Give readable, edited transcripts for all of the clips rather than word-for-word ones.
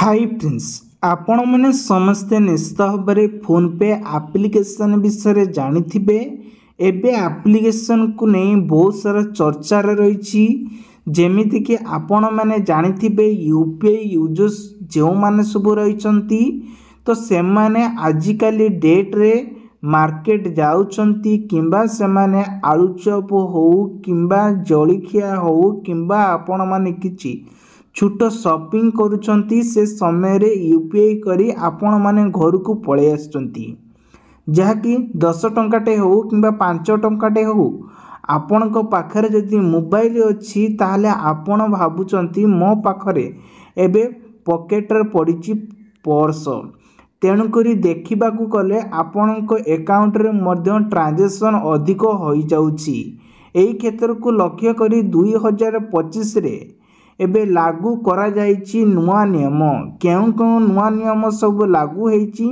Hi friends, आपण मैंने समस्ते निश्चित भाव फोन पे आप्लिकेशन विषय जानिथिबे। एबे आप्लिकेशन को नहीं बहुत सारा चर्चार रही जेमिति कि आपण मैंने जानिथिबे यूपीआई यूजर्स जो माने सब रही तो से माने आजिकली डेट रे मार्केट जाउचंती किंबा से माने आलुचप हो किंबा जलिखिया हो किंबा आपण माने किछि छोट शॉपिंग करुचंती से समय रे यूपीआई करी आपण माने घर को पळे आछंती जहाँकि 10 टंकाटे हो किंबा 5 टंकाटे हो आपण को पाखरे जदि मोबाइल अछि ताहले आपण भाबुचंती मो पाखरे एबे पॉकेट रे पडिची पर्स तेणु करी देखिबा को कले आपण को अकाउंट रे मध्य ट्रांजैक्शन अधिक होई जाउची। एही क्षेत्र को लक्ष्य करी 2025 रे एबे लागू करा जाइची नुआ नियम केउ केउ नुआ नियम सब लागू होईची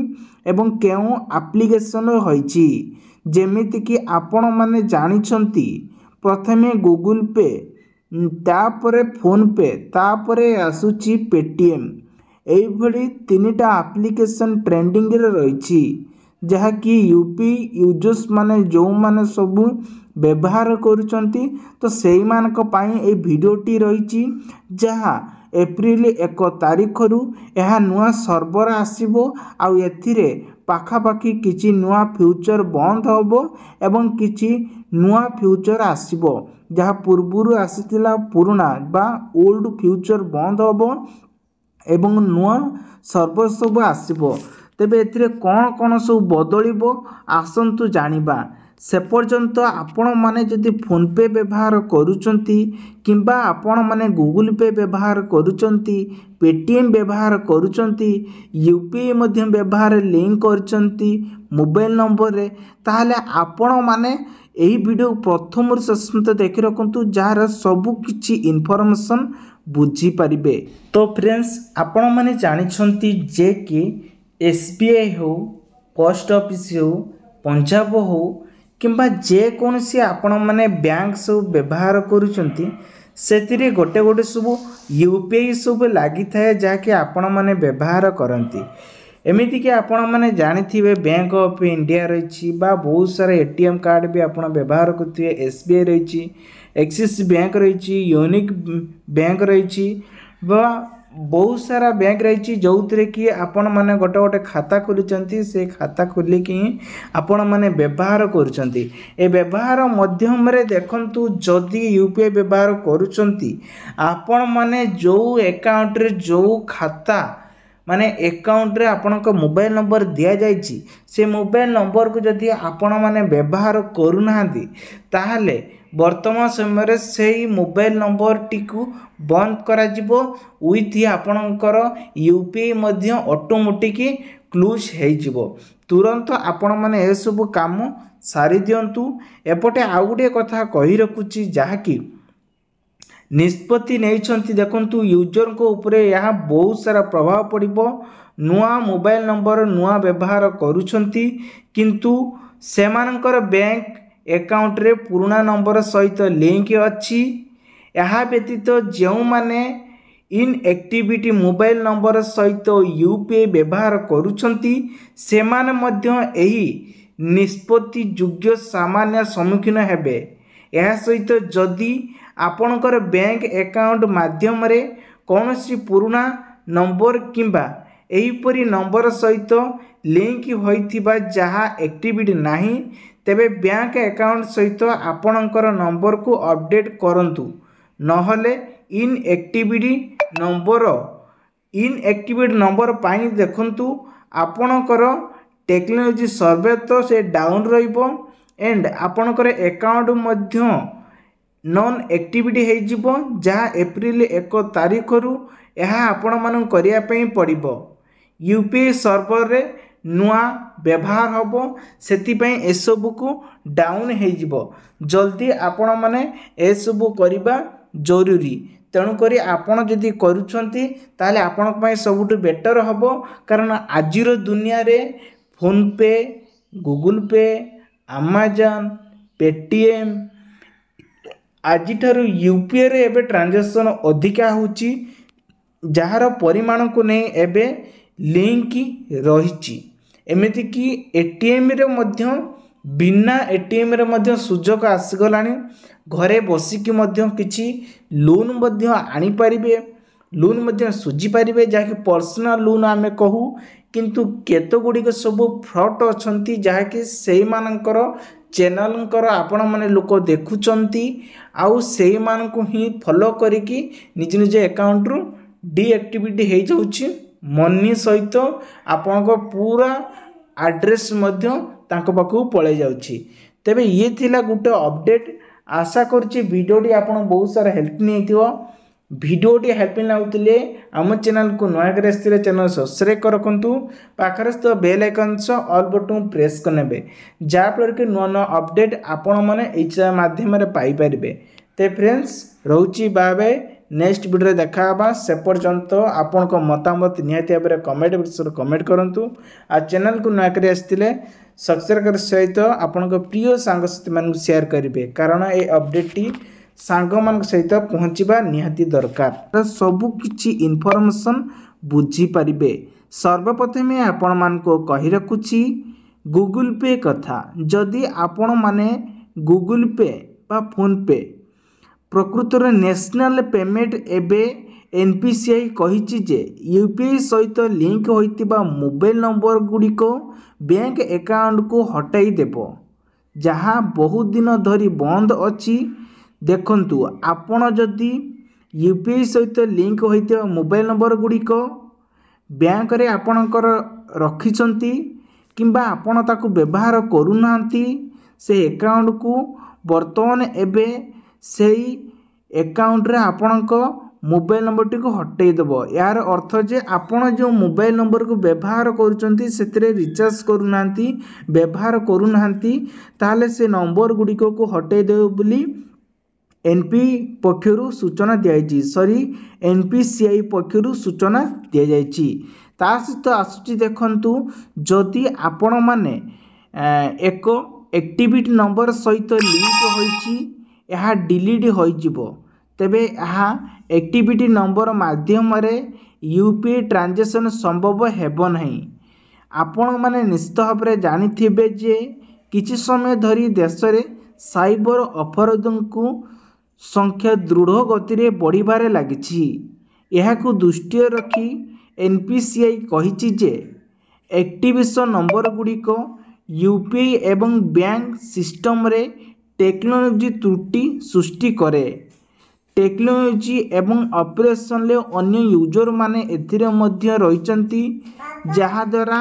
एवं केउ एप्लीकेशन होईची जेमिति कि आपण माने जानिछंती प्रथमे गूगल पे तापरे फोन पे तापरे आसुची पेटीएम एई भली तीनटा एप्लीकेशन ट्रेंडिंग रे रहिची जहाँकि यूपी यूजर्स माने जो माने सब व्यवहार करुचंती तो सेई मानक पाई ए वीडियोटी रहिची जहाँ एप्रिल 1 तारिख रु यह नुआ सर्वर आसीबो आउ एथिरे पाखापाखी किछि नुआ फ्यूचर बंद होबो एवं किछि नुआ फ्यूचर आसीबो जहाँ पूर्वरु आसीतिला पुराना बा ओल्ड फ्यूचर बंद होबो एवं नुआ सर्वर सब आसीबो। तेबे एथिरे कौन सब बदलिबो आसंतु जानिबा से पर्यंत आपण माने जदि फोन पे व्यवहार करूचंती किंबा आपण माने गूगल पे व्यवहार करूचंती पेटीएम व्यवहार करूचंती यूपीआई मध्यम व्यवहार लिंक करचंती मोबाइल नंबर रे ताहले आपण माने एही वीडियो प्रथम शेष देखि रखंतु जार सब किछि इन्फॉर्मेशन बुझी परिबे। तो फ्रेंड्स आपण माने जानिछंती जे कि एसबीआई हो पोस्ट ऑफिस हो पंजाब हो किंबा जे कौन सी आपण माने बैंक सब व्यवहार करूचंती सेतिरे गोटे गोटे सब यूपीआई सब लागि थाए जाके आपण माने व्यवहार करंती एमिति कि आपण माने जानिथिबे बैंक ऑफ इंडिया रहिछि बा बहुत सारा एटीएम कार्ड भी आपण व्यवहार करथिबे एसबीआई रहिछि एक्सिस बैंक रहिछि यूनिक बैंक रहिछि बा बहुत सारा बैंक रही जो थे कि आपण मैंने गोटे गोटे खाता खोली से खाता खोलिकी आपण मैंने व्यवहार करुँच ए व्यवहार मध्यम देखंतु जदि यूपीआई व्यवहार करुँच आपण मैंने जो अकाउंट रे जो खाता माने अकाउंट रे आपण को मोबाइल नंबर दिया जाइछि से मोबाइल नंबर को जदि आपण माने व्यवहार करूना ताहले वर्तमान समय से मोबाइल नंबर टी को बंद करा जिवो विथ आपणकर यूपीआई मध्य ऑटोमेटिक क्लोज हो जिवो तुरंत आपण माने ए सब काम सारी दियंतु। एपटे आउ गोटे कथा कहि रखुची जहाँकि निष्पत्ति नहीं देखंतु यूजर को ऊपर यह बहुत सारा प्रभाव पड़िबो नुआ मोबाइल नंबर नुआ व्यवहार करुछंती किंतु सेमानकर बैंक अकाउंट रे पुराना नंबर सहित लिंक अच्छी यह व्यतीत जो माने इन एक्टिविटी मोबाइल नंबर सहित यूपीआई व्यवहार करुछंती सेमाने मध्य एही निष्पत्ति योग्य सामान्य सम्मुखीन हेबे। यह सहित जदि आपणकर बैंक अकाउंट माध्यम रे कौनसी पुराना नंबर किंबा एहीपरी नंबर सहित लिंक होइथिबा जहाँ एक्टिविटी नहीं तेबे बैंक अकाउंट सहित आपणकर नंबर को अपडेट करंतु नहले इनएक्टिविटी नंबर पाई देखंतु आपणकर टेक्नोलॉजी सर्वे तो से डाउन रहिबो एंड आपणकर अकाउंट मध्य नॉन एक्टिविटी हो जिवो जहाँ एप्रिल 1 तारिख रु यह आपण मानन करिया पई पड़िबो यूपीआई सर्वर रे नुआ व्यवहार होबो सेति पई ए सब को डाउन हो जिवो जल्दी आपण माने ए सब करिबा जरूरी तेणु करी आपण जदि करूछंती ताले आपण पई सबुठ बेटर होबो कारण आजिर दुनिया रे फोन पे गूगल पे अमेज़न पेटीएम आज यूपीआई रे एबे ट्रांजैक्शन अधिका होची जार परिमाण को नहीं एबे लिंक रही एमती कि एटीएम रे मध्य बिना एटीएम रे मध्य सुजोग आसीगलानी घरे बसिकी मध्य किछि लोन मध्य आनी पारिबे लोन मध्य सुझी पारिबे जाकि पर्सनल लोन आमे कहू किंतु केतो गुडी सब फ्रॉड अछंती जाकि सेही मानकर चैनल आपण माने लोक देखुचंती आउ सेही मान को ही फॉलो करिकी निज निज अकाउंट रु डीएक्टिविटी हो जाउची मनी सहित आपण को पूरा एड्रेस मध्य तांको पाखु पळे जाउची। तेबे ये थिला गुटे अपडेट आशा करछि वीडियोटी आपण बहुत सारा हेल्प निथियो वीडियोटी हेल्पिंग लाଗୁଥିଲେ आम चैनल को नया करे आस्थिले चैनल सब्सक्राइब करकंतु पाखरस तो बेल आइकन से ऑल बटन प्रेस करनेबे जा फल के नया नया अपडेट आपण माने एई चैनल माध्यम रे पाई परिबे। ते फ्रेंड्स रहउची बाय बाय नेक्स्ट वीडियो रे देखा बा से पर्यंत आपण को मतामत निहाती भाबरे कमेंट बॉक्स रे कमेंट करंतु आ चैनल को नया करे आस्थिले सब्सक्राइब कर सहित आपण को प्रिय सांगसाथी मान शेयर करिवे कारण ए अपडेट टी सांग मान सहित पहुँचवा निहाती दरकार सबु किछि इनफॉरमेशन बुझी पारिबे। सर्वप्रथमे आपण मान को कहि रखुछि गूगल पे कथा जदि आपण माने गूगल पे बा फोन पे प्रकृत रे नेशनल पेमेंट एबे एनपीसीआई कहिछि जे यूपीआई सहित लिंक होइतिबा मोबाइल नंबर गुडी को बैंक अकाउंट को हटाई देबो जहाँ बहुत दिन धरी बंद अछि। देखंतु आपण जदि यूपीआई सहित लिंक होइते मोबाइल नंबर गुडी को बैंक रे आपणकर रखिछंती किंबा आपण ताकू व्यवहार करू नांती से अकाउंट को वर्तमान एबे सेही अकाउंट रे आपणक मोबाइल नंबर टी को हटाई देबो। यार अर्थ जे आपण जो मोबाइल नंबर को व्यवहार करूचंती सेतरे रिचार्ज करू नांती व्यवहार करू नांती ताले से नंबर गुडी को हटाई देबो बोली एनपी पक्षरु सूचना दियाई सॉरी एनपीसीआई पक्षरु सूचना दियाई ता सहित आसुची देखंतु जदि आपण माने एक एक्टिविटी नंबर सहित लिंक होईची यह डिलीट हो जिवो तेबे यह एक्टिविटी नंबर माध्यम रे यूपीआई ट्रांजैक्शन संभव हेबो नहीं। आपण माने निश्चित भाव में जानिथिबे जे किछि समय धरी देश रे साइबर अपराधों को संख्या दृढ़ गति रे बढ़िबारे लागिछि। एहाकु दृष्टि रखी एनपीसीआई कहिछि जे एक्टिवेशन नंबर गुडी को यूपीआई एवं बैंक सिस्टम रे टेक्नोलॉजी त्रुटि सृष्टि करे। टेक्नोलॉजी एवं ऑपरेशन ले अन्य यूजर माने एथिरे मध्य रहिचंती जहा द्वारा